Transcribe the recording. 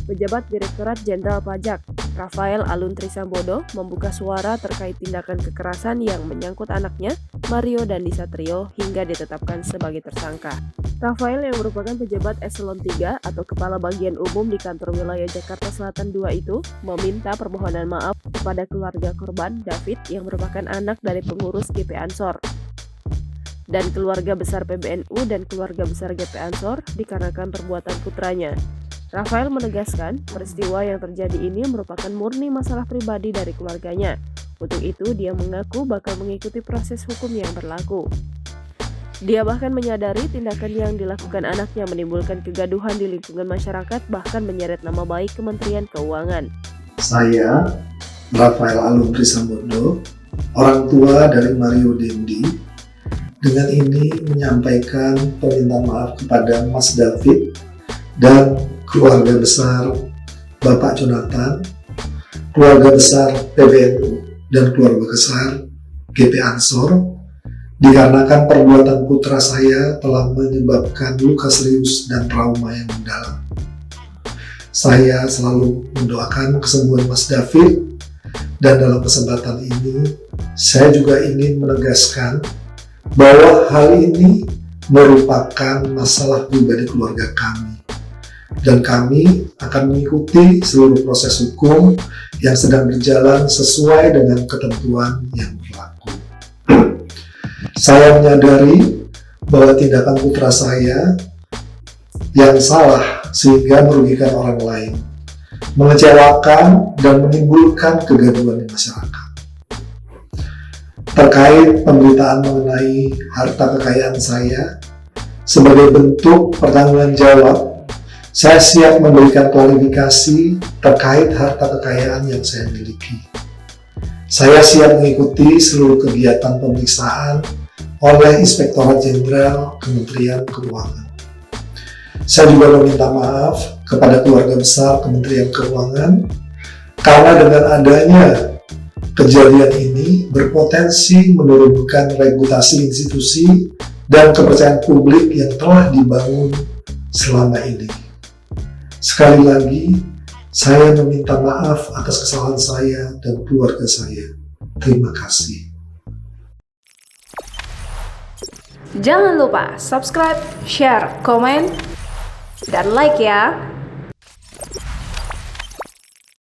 Pejabat Direktorat Jenderal Pajak, Rafael Alun Trisambodo, membuka suara terkait tindakan kekerasan yang menyangkut anaknya, Mario Dandi Satrio, hingga ditetapkan sebagai tersangka. Rafael yang merupakan pejabat eselon 3 atau kepala bagian umum di kantor wilayah Jakarta Selatan 2 itu meminta permohonan maaf kepada keluarga korban David yang merupakan anak dari pengurus GP Ansor dan keluarga besar PBNU dan keluarga besar GP Ansor dikarenakan perbuatan putranya. Rafael menegaskan peristiwa yang terjadi ini merupakan murni masalah pribadi dari keluarganya. Untuk itu, dia mengaku bakal mengikuti proses hukum yang berlaku. Dia bahkan menyadari tindakan yang dilakukan anaknya menimbulkan kegaduhan di lingkungan masyarakat, bahkan menyeret nama baik Kementerian Keuangan. Saya, Rafael Alun Trisambodo, orang tua dari Mario Dandi, dengan ini menyampaikan permintaan maaf kepada Mas David dan keluarga besar Bapak Jonathan, keluarga besar PBNU, dan keluarga besar GP Ansor, dikarenakan perbuatan putra saya telah menyebabkan luka serius dan trauma yang mendalam. Saya selalu mendoakan kesembuhan Mas David, dan dalam kesempatan ini, saya juga ingin menegaskan bahwa hal ini merupakan masalah pribadi keluarga kami. Dan kami akan mengikuti seluruh proses hukum yang sedang berjalan sesuai dengan ketentuan yang berlaku. Saya menyadari bahwa tindakan putra saya yang salah sehingga merugikan orang lain, mengecewakan dan menimbulkan kegaduhan di masyarakat. Terkait pemberitaan mengenai harta kekayaan saya, sebagai bentuk pertanggungan jawab, saya siap memberikan klarifikasi terkait harta kekayaan yang saya miliki. Saya siap mengikuti seluruh kegiatan pemeriksaan oleh Inspektorat Jenderal Kementerian Keuangan. Saya juga meminta maaf kepada keluarga besar Kementerian Keuangan karena dengan adanya kejadian ini berpotensi menurunkan reputasi institusi dan kepercayaan publik yang telah dibangun selama ini. Sekali lagi, saya meminta maaf atas kesalahan saya dan keluarga saya. Terima kasih. Jangan lupa subscribe, share, komen, dan like ya!